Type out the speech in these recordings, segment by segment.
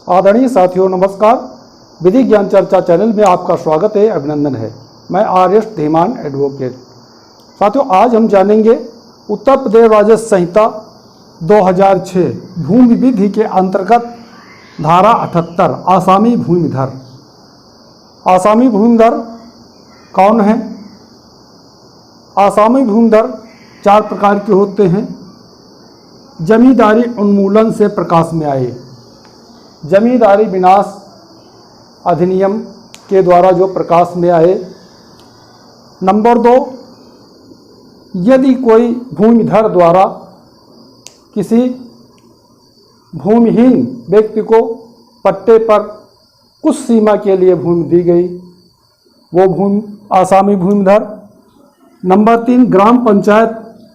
आदरणीय साथियों नमस्कार। विधि ज्ञान चर्चा चैनल में आपका स्वागत है, अभिनंदन है। मैं आर्यश धीमान एडवोकेट। साथियों, आज हम जानेंगे उत्तर प्रदेश राजस्व संहिता 2006 भूमि विधि के अंतर्गत धारा 78 आसामी भूमिधर। आसामी भूमिधर कौन है? आसामी भूमिधर 4 प्रकार के होते हैं। जमींदारी उन्मूलन से प्रकाश में आए, जमींदारी विनाश अधिनियम के द्वारा जो प्रकाश में आए। नंबर 2, यदि कोई भूमिधर द्वारा किसी भूमिहीन व्यक्ति को पट्टे पर कुछ सीमा के लिए भूमि दी गई, वो भूमि आसामी भूमिधर। नंबर 3, ग्राम पंचायत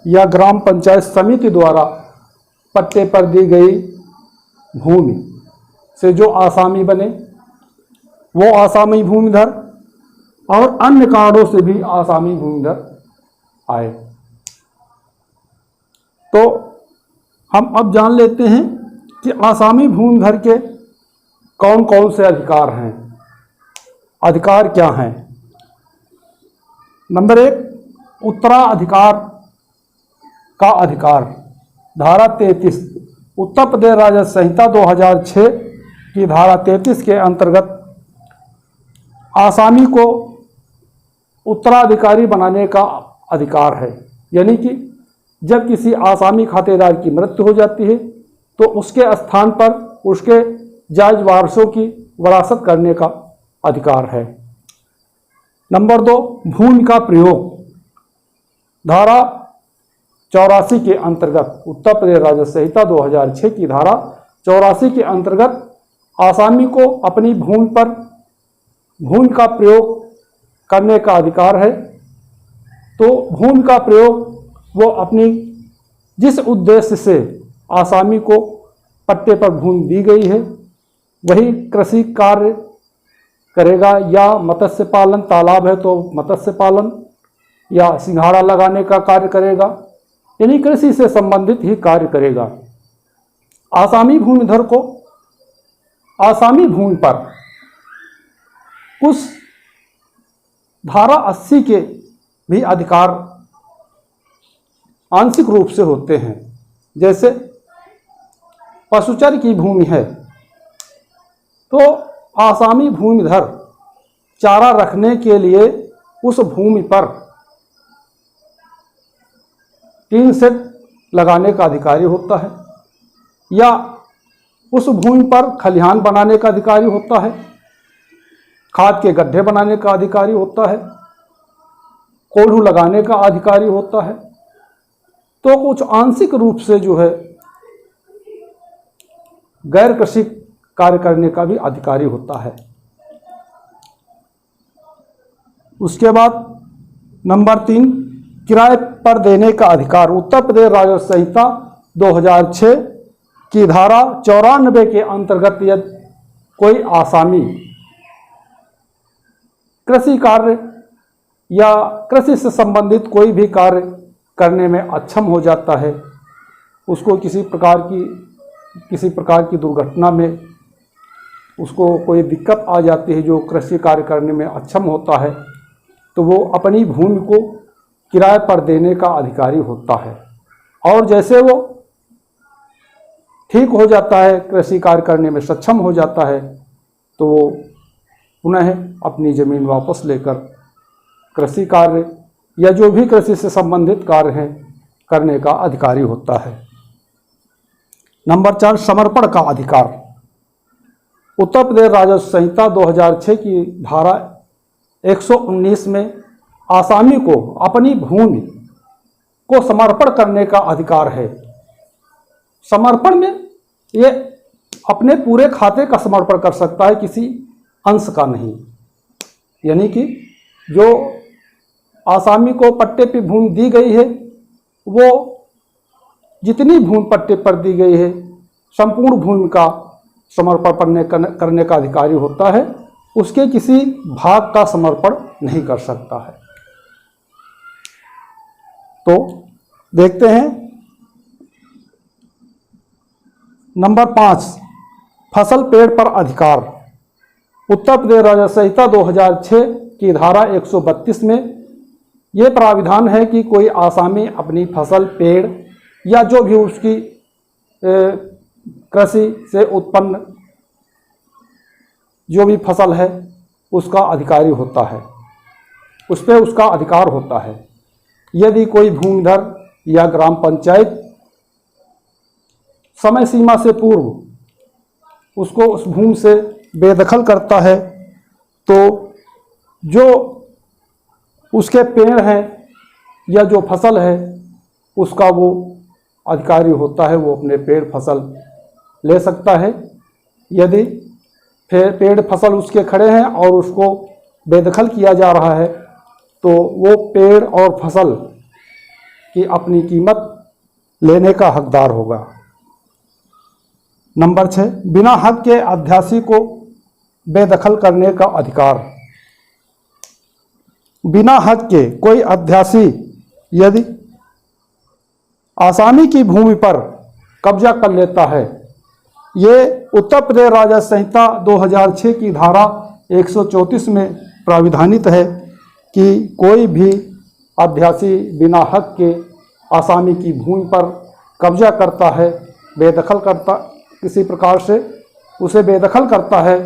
या ग्राम पंचायत समिति द्वारा पट्टे पर दी गई भूमि से जो आसामी बने, वो आसामी भूमिधर। और अन्य कारणों से भी आसामी भूमिधर आए। तो हम अब जान लेते हैं कि आसामी भूमिधर के कौन कौन से अधिकार हैं। अधिकार क्या हैं? नंबर 1, उत्तराधिकार का अधिकार। धारा 33 उत्तर प्रदेश राजस्व संहिता 2006 की धारा 33 के अंतर्गत आसामी को उत्तराधिकारी बनाने का अधिकार है। यानी कि जब किसी आसामी खातेदार की मृत्यु हो जाती है तो उसके स्थान पर उसके जायज वारसों की वरासत करने का अधिकार है। नंबर 2, भूमि का प्रयोग। धारा 84 के अंतर्गत उत्तर प्रदेश राजस्व संहिता 2006 की धारा 84 के अंतर्गत आसामी को अपनी भूमि पर भूमि का प्रयोग करने का अधिकार है। तो भूमि का प्रयोग वो अपनी जिस उद्देश्य से आसामी को पट्टे पर भूमि दी गई है वही कृषि कार्य करेगा, या मत्स्य पालन, तालाब है तो मत्स्य पालन, या सिंघाड़ा लगाने का कार्य करेगा, यानी कृषि से संबंधित ही कार्य करेगा। आसामी भूमिधर को आसामी भूमि पर कुछ धारा 80 के भी अधिकार आंशिक रूप से होते हैं। जैसे पशुचर की भूमि है तो आसामी भूमिधर चारा रखने के लिए उस भूमि पर टीन शेड लगाने का अधिकारी होता है, या उस भूमि पर खलिहान बनाने का अधिकारी होता है, खाद के गड्ढे बनाने का अधिकारी होता है, कोल्हू लगाने का अधिकारी होता है। तो कुछ आंशिक रूप से जो है गैर कृषि कार्य करने का भी अधिकारी होता है। उसके बाद नंबर 3, किराए पर देने का अधिकार। उत्तर प्रदेश राजस्व संहिता 2006 की धारा 94 के अंतर्गत यदि कोई आसामी कृषि कार्य या कृषि से संबंधित कोई भी कार्य करने में अक्षम हो जाता है, उसको किसी प्रकार की दुर्घटना में उसको कोई दिक्कत आ जाती है जो कृषि कार्य करने में अक्षम होता है, तो वो अपनी भूमि को किराए पर देने का अधिकारी होता है। और जैसे वो ठीक हो जाता है, कृषि कार्य करने में सक्षम हो जाता है, तो वो पुनः अपनी ज़मीन वापस लेकर कृषि कार्य या जो भी कृषि से संबंधित कार्य हैं करने का अधिकारी होता है। नंबर 4, समर्पण का अधिकार। उत्तर प्रदेश राजस्व संहिता 2006 की धारा 119 में आसामी को अपनी भूमि को समर्पण करने का अधिकार है। समर्पण में ये अपने पूरे खाते का समर्पण कर सकता है, किसी अंश का नहीं। यानी कि जो आसामी को पट्टे पे भूमि दी गई है वो जितनी भूमि पट्टे पर दी गई है संपूर्ण भूमि का समर्पण करने का अधिकारी होता है, उसके किसी भाग का समर्पण नहीं कर सकता है। तो देखते हैं नंबर 5, फसल पेड़ पर अधिकार। उत्तर प्रदेश राजस्व संहिता 2006 की धारा 132 में ये प्राविधान है कि कोई आसामी अपनी फसल, पेड़ या जो भी उसकी कृषि से उत्पन्न जो भी फसल है उसका अधिकारी होता है, उस पर उसका अधिकार होता है। यदि कोई भूमिधर या ग्राम पंचायत समय सीमा से पूर्व उसको उस भूमि से बेदखल करता है तो जो उसके पेड़ हैं या जो फसल है उसका वो अधिकारी होता है, वो अपने पेड़ फसल ले सकता है। यदि फिर पेड़ फसल उसके खड़े हैं और उसको बेदखल किया जा रहा है तो वो पेड़ और फसल की अपनी कीमत लेने का हकदार होगा। नंबर 6, बिना हक के अध्यासी को बेदखल करने का अधिकार। बिना हक के कोई अध्यासी यदि आसामी की भूमि पर कब्जा कर लेता है, ये उत्तर प्रदेश राजस्व संहिता 2006 की धारा 134 में प्राविधानित है कि कोई भी अध्यासी बिना हक के आसामी की भूमि पर कब्जा करता है, बेदखल करता, किसी प्रकार से उसे बेदखल करता है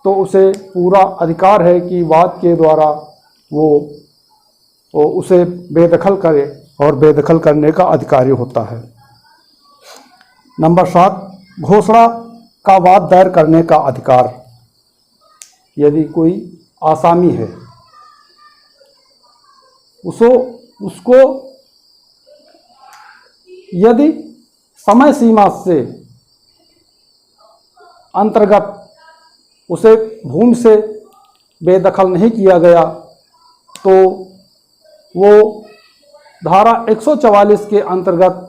तो उसे पूरा अधिकार है कि वाद के द्वारा वो उसे बेदखल करे और बेदखल करने का अधिकारी होता है। नंबर 7, घोषणा का वाद दायर करने का अधिकार। यदि कोई आसामी है उसको यदि समय सीमा से अंतर्गत उसे भूमि से बेदखल नहीं किया गया तो वो धारा 144 के अंतर्गत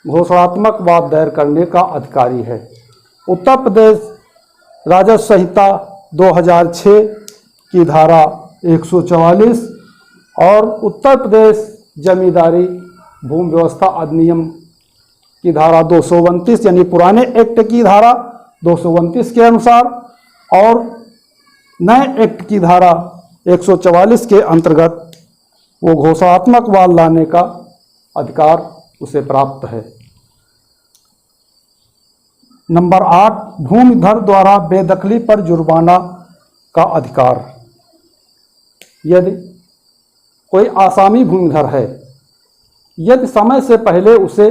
घोषणात्मक वाद दायर करने का अधिकारी है। उत्तर प्रदेश राजस्व संहिता 2006 की धारा 144 और उत्तर प्रदेश जमींदारी भूमि व्यवस्था अधिनियम की धारा 229 यानी पुराने एक्ट की धारा 229 के अनुसार और नए एक्ट की धारा 144 के अंतर्गत वो घोषणात्मक वाद लाने का अधिकार उसे प्राप्त है। नंबर 8, भूमिधर द्वारा बेदखली पर जुर्माना का अधिकार। यदि कोई आसामी भूमिधर है, यदि समय से पहले उसे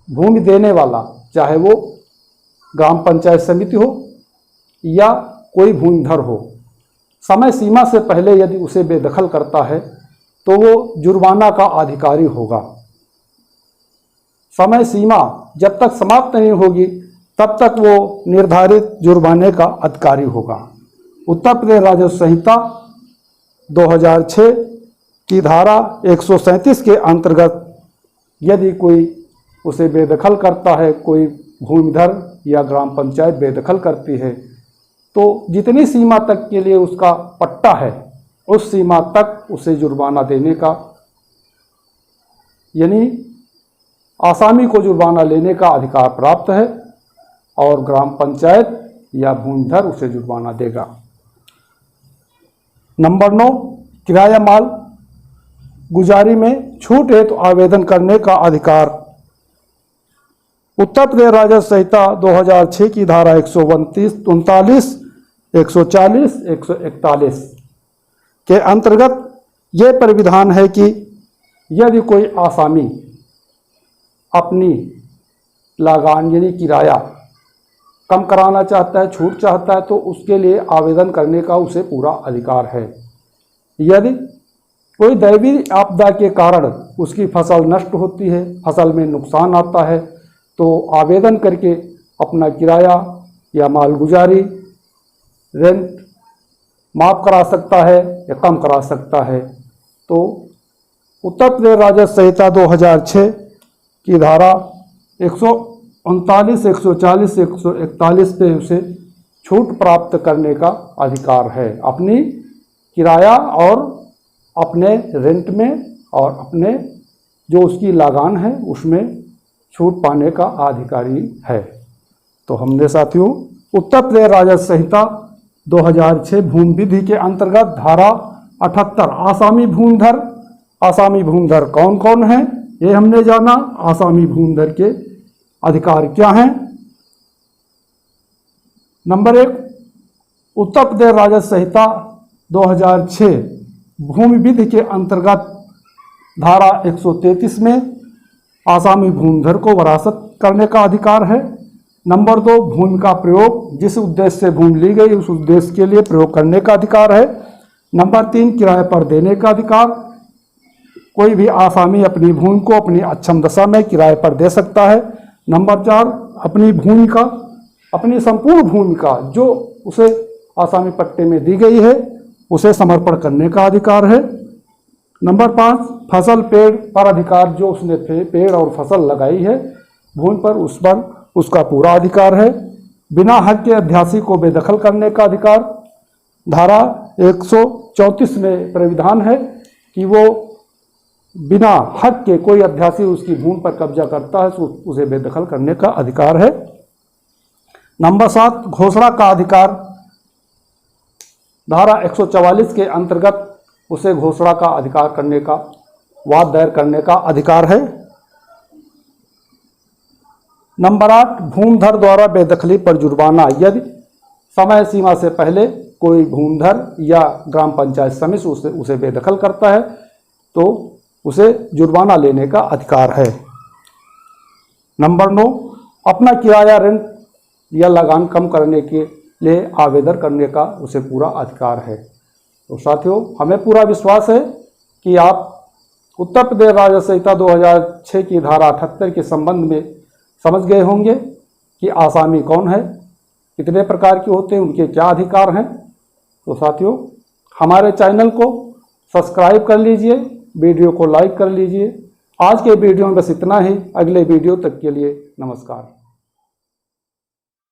भूमि देने वाला, चाहे वो ग्राम पंचायत समिति हो या कोई भूमिधर हो, समय सीमा से पहले यदि उसे बेदखल करता है तो वो जुर्माना का अधिकारी होगा। समय सीमा जब तक समाप्त नहीं होगी तब तक वो निर्धारित जुर्माने का अधिकारी होगा। उत्तर प्रदेश राजस्व संहिता 2006 की धारा 137 के अंतर्गत यदि कोई उसे बेदखल करता है, कोई भूमिधर या ग्राम पंचायत बेदखल करती है तो जितनी सीमा तक के लिए उसका पट्टा है उस सीमा तक उसे जुर्माना देने का, यानी आसामी को जुर्माना लेने का अधिकार प्राप्त है और ग्राम पंचायत या भूमिधर उसे जुर्माना देगा। नंबर 9, किराया माल गुजारी में छूट हेतु आवेदन करने का अधिकार। उत्तर प्रदेश राजस्व संहिता 2006 की धारा 139, 140, 141 के अंतर्गत ये प्राविधान है कि यदि कोई आसामी अपनी लागान यानी किराया कम कराना चाहता है, छूट चाहता है तो उसके लिए आवेदन करने का उसे पूरा अधिकार है। यदि कोई दैवीय आपदा के कारण उसकी फसल नष्ट होती है, फसल में नुकसान आता है तो आवेदन करके अपना किराया या मालगुजारी रेंट माफ़ करा सकता है या कम करा सकता है। तो उत्तर प्रदेश राजस्व संहिता 2006 की धारा 139, 140, 141 पे उसे छूट प्राप्त करने का अधिकार है, अपनी किराया और अपने रेंट में और अपने जो उसकी लागान है उसमें छूट पाने का अधिकारी है। तो हमने साथियों उत्तर प्रदेश राजस्व संहिता 2006 भूमि विधि के अंतर्गत धारा 78 आसामी भूमिधर। आसामी भूमिधर कौन कौन है ये हमने जाना। आसामी भूमिधर के अधिकार क्या हैं। नंबर 1, उत्तर प्रदेश राजस्व संहिता 2006 भूमि विधि के अंतर्गत धारा 133 में आसामी भूमिधर को वरासत करने का अधिकार है। नंबर 2, भूमि का प्रयोग जिस उद्देश्य से भूमि ली गई उस उद्देश्य के लिए प्रयोग करने का अधिकार है। नंबर 3, किराए पर देने का अधिकार। कोई भी आसामी अपनी भूमि को अपनी अक्षम दशा में किराए पर दे सकता है। नंबर 4, अपनी भूमि का, अपनी संपूर्ण भूमि का जो उसे आसामी पट्टे में दी गई है उसे समर्पण करने का अधिकार है। नंबर 5, फसल पेड़ पर अधिकार। जो उसने पेड़ और फसल लगाई है भूमि पर उस पर उसका पूरा अधिकार है। बिना हक के अध्यासी को बेदखल करने का अधिकार। धारा 134 में प्राविधान है कि वो बिना हक के कोई अध्यासी उसकी भूमि पर कब्जा करता है तो उसे बेदखल करने का अधिकार है। नंबर 7, घोषणा का अधिकार। धारा 144 के अंतर्गत उसे घोषणा का अधिकार करने का, वाद दायर करने का अधिकार है। नंबर 8, भूमिधर द्वारा बेदखली पर जुर्माना। यदि समय सीमा से पहले कोई भूमिधर या ग्राम पंचायत समिति उसे बेदखल करता है तो उसे जुर्माना लेने का अधिकार है। नंबर 9, अपना किराया, रेंट या लगान कम करने के लिए आवेदन करने का उसे पूरा अधिकार है। तो साथियों हमें पूरा विश्वास है कि आप उत्तर प्रदेश राजस्व संहिता 2006 की धारा 78 के संबंध में समझ गए होंगे कि आसामी कौन है, कितने प्रकार के होते हैं, उनके क्या अधिकार हैं। तो साथियों हमारे चैनल को सब्सक्राइब कर लीजिए, वीडियो को लाइक कर लीजिए। आज के वीडियो में बस इतना ही। अगले वीडियो तक के लिए नमस्कार।